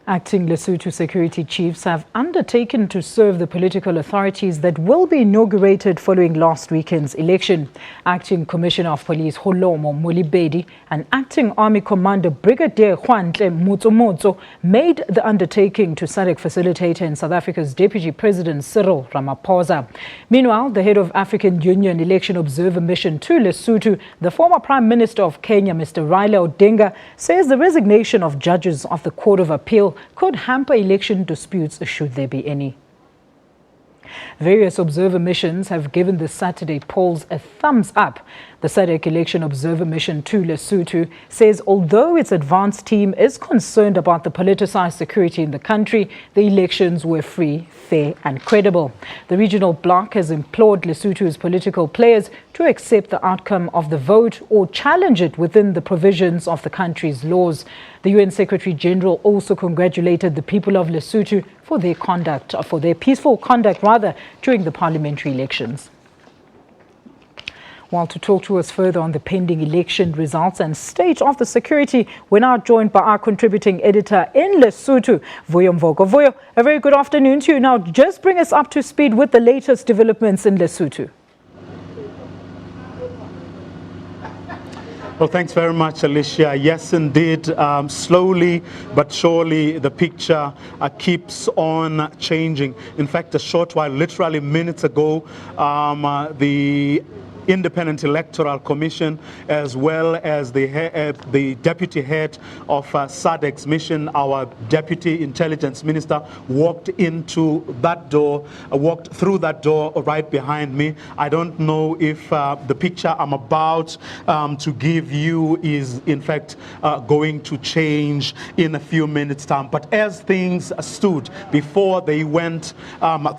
Acting Lesotho security chiefs have undertaken to serve the political authorities that will be inaugurated following last weekend's election. Acting Commissioner of Police Holomo, Molibeli, and Acting Army Commander Brigadier Khoantle Motsomotso made the undertaking to SADC facilitator and South Africa's Deputy President Cyril Ramaphosa. Meanwhile, the head of African Union Election Observer Mission to Lesotho, the former Prime Minister of Kenya, Mr. Raila Odinga, says the resignation of judges of the Court of Appeal could hamper election disputes should there be any. Various observer missions have given the Saturday polls a thumbs up. The SADC Election Observer Mission to Lesotho says although its advanced team is concerned about the politicized security in the country, the elections were free, fair and credible. The regional bloc has implored Lesotho's political players to accept the outcome of the vote or challenge it within the provisions of the country's laws. The UN Secretary General also congratulated the people of Lesotho for their peaceful conduct during the parliamentary elections. While to talk to us further on the pending election results and state of the security, we're now joined by our contributing editor in Lesotho, Vuyo Mvoko. Vuyo, a very good afternoon to you. Now, just bring us up to speed with the latest developments in Lesotho. Well, thanks very much, Alicia. Yes, indeed. Slowly but surely, the picture keeps on changing. In fact, a short while, literally minutes ago, the Independent Electoral Commission, as well as the deputy head of SADC's mission, our deputy intelligence minister, walked through that door right behind me. I don't know if the picture I'm about to give you is in fact going to change in a few minutes' time. But as things stood before they went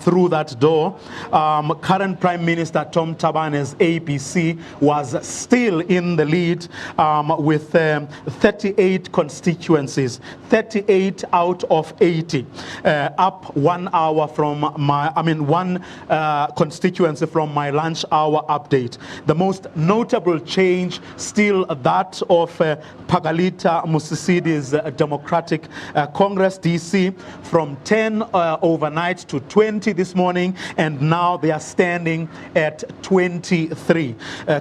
through that door, current Prime Minister Thabane's SABC was still in the lead with 38 constituencies, 38 out of 80, up 1 hour from one constituency from my lunch hour update. The most notable change still that of Pagalita Musisidi's Democratic Congress, DC, from 10 overnight to 20 this morning, and now they are standing at 23.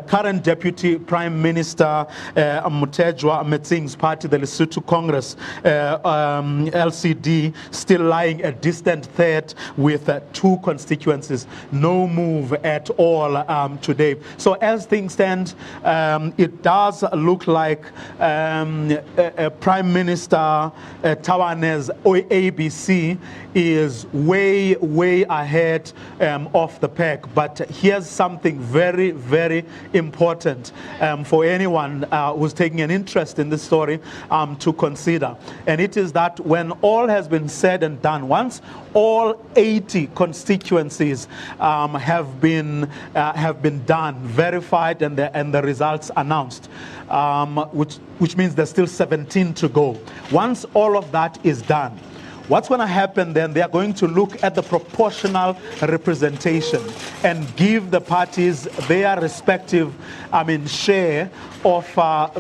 Current Deputy Prime Minister Mutejwa Metsing's party, the Lesotho Congress, LCD, still lying a distant third with 2 constituencies. No move at all today. So as things stand, it does look like Prime Minister Thabane's ABC is way ahead of the pack. But here's something very, very important for anyone who's taking an interest in this story to consider. And it is that when all has been said and done, once all 80 constituencies have been done, verified, and the results announced, which means there's still 17 to go. Once all of that is done, what's going to happen then? They are going to look at the proportional representation and give the parties their respective, share of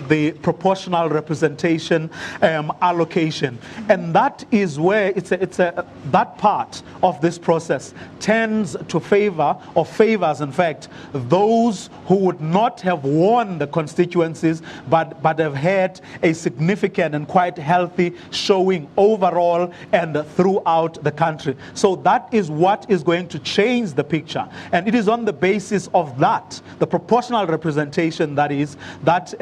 the proportional representation allocation. And that is where that part of this process tends to favor, or favors in fact, those who would not have won the constituencies but have had a significant and quite healthy showing overall and throughout the country. So that is what is going to change the picture. And it is on the basis of that, the proportional representation, that is, that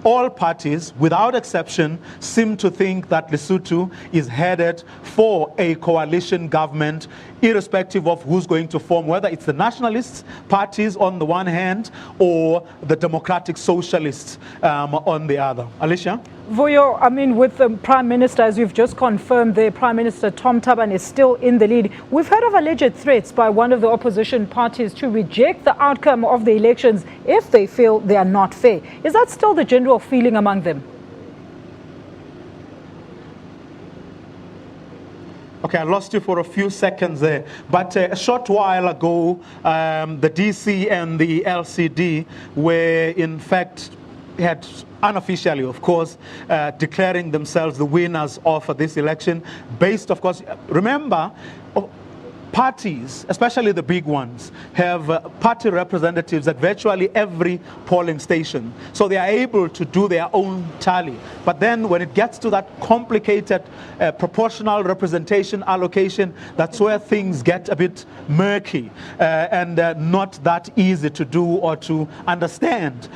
all parties, without exception, seem to think that Lesotho is headed for a coalition government, irrespective of who's going to form, whether it's the nationalists parties on the one hand or the democratic socialists on the other. Alicia? Vuyo, with the Prime Minister, as you've just confirmed, the Prime Minister Thabane is still in the lead. We've heard of alleged threats by one of the opposition parties to reject the outcome of the elections if they feel they are not fair. Is that still the general feeling among them? Okay, I lost you for a few seconds there. But a short while ago, the DC and the LCD were in fact had unofficially, of course, declaring themselves the winners of this election, based, of course, remember, parties, especially the big ones, have party representatives at virtually every polling station. So they are able to do their own tally. But then when it gets to that complicated proportional representation allocation, that's where things get a bit murky and not that easy to do or to understand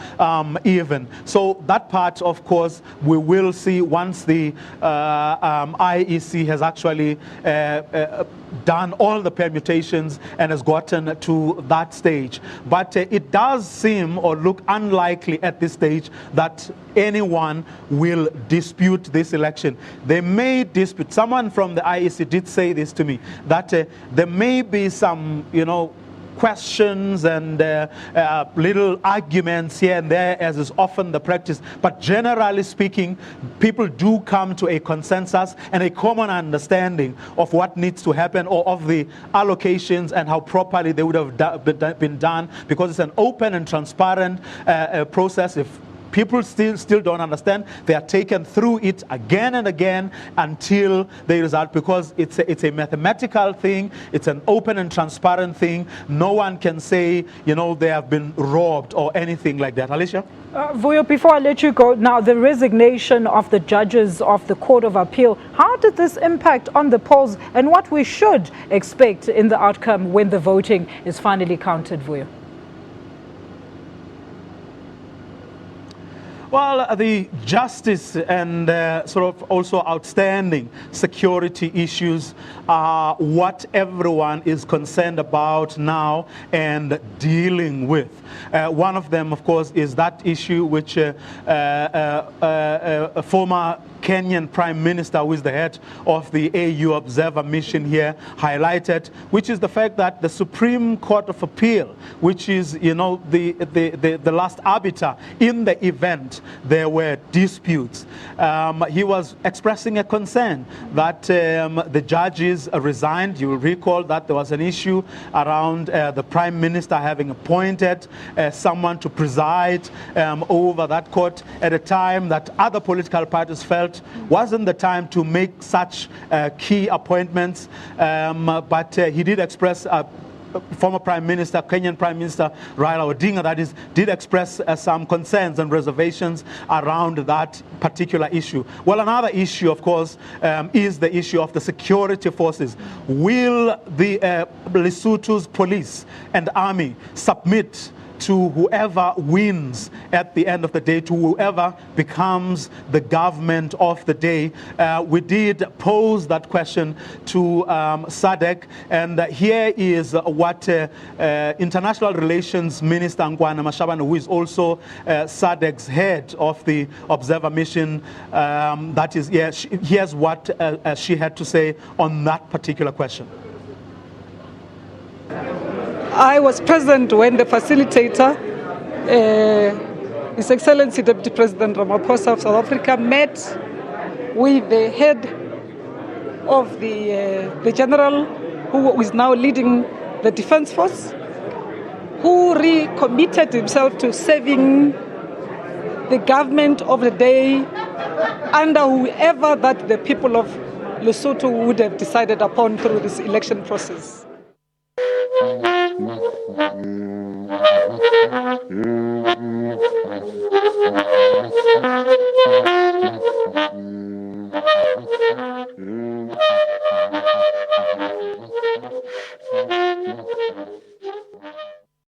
even. So that part, of course, we will see once the IEC has actually done all the permutations and has gotten to that stage. But it does seem or look unlikely at this stage that anyone will dispute this election. They may dispute. Someone from the IEC did say this to me, that there may be some, questions and little arguments here and there, as is often the practice. But generally speaking, people do come to a consensus and a common understanding of what needs to happen, or of the allocations and how properly they would have been done, because it's an open and transparent process. If people still don't understand, they are taken through it again and again until they result, because it's a mathematical thing, it's an open and transparent thing. No one can say, they have been robbed or anything like that. Alicia? Vuyo, before I let you go, now the resignation of the judges of the Court of Appeal, how did this impact on the polls and what we should expect in the outcome when the voting is finally counted, Vuyo? Well, the justice and sort of also outstanding security issues are what everyone is concerned about now and dealing with. One of them, of course, is that issue which a former Kenyan Prime Minister, who is the head of the AU Observer Mission here, highlighted, which is the fact that the Supreme Court of Appeal, which is, the last arbiter in the event there were disputes, he was expressing a concern that the judges resigned. You will recall that there was an issue around the Prime Minister having appointed someone to preside over that court at a time that other political parties felt wasn't the time to make such key appointments, but he did express, former Prime Minister, Kenyan Prime Minister Raila Odinga, that is, did express some concerns and reservations around that particular issue. Well, another issue, of course, is the issue of the security forces. Will the Lesotho's police and army submit to whoever wins at the end of the day, to whoever becomes the government of the day? We did pose that question to SADC, and here is what International Relations Minister Thabane, who is also SADC's head of the Observer Mission, that is, here's what she had to say on that particular question. I was present when the facilitator, His Excellency Deputy President Ramaphosa of South Africa, met with the head of the general who is now leading the Defense Force, who recommitted himself to serving the government of the day under whoever that the people of Lesotho would have decided upon through this election process.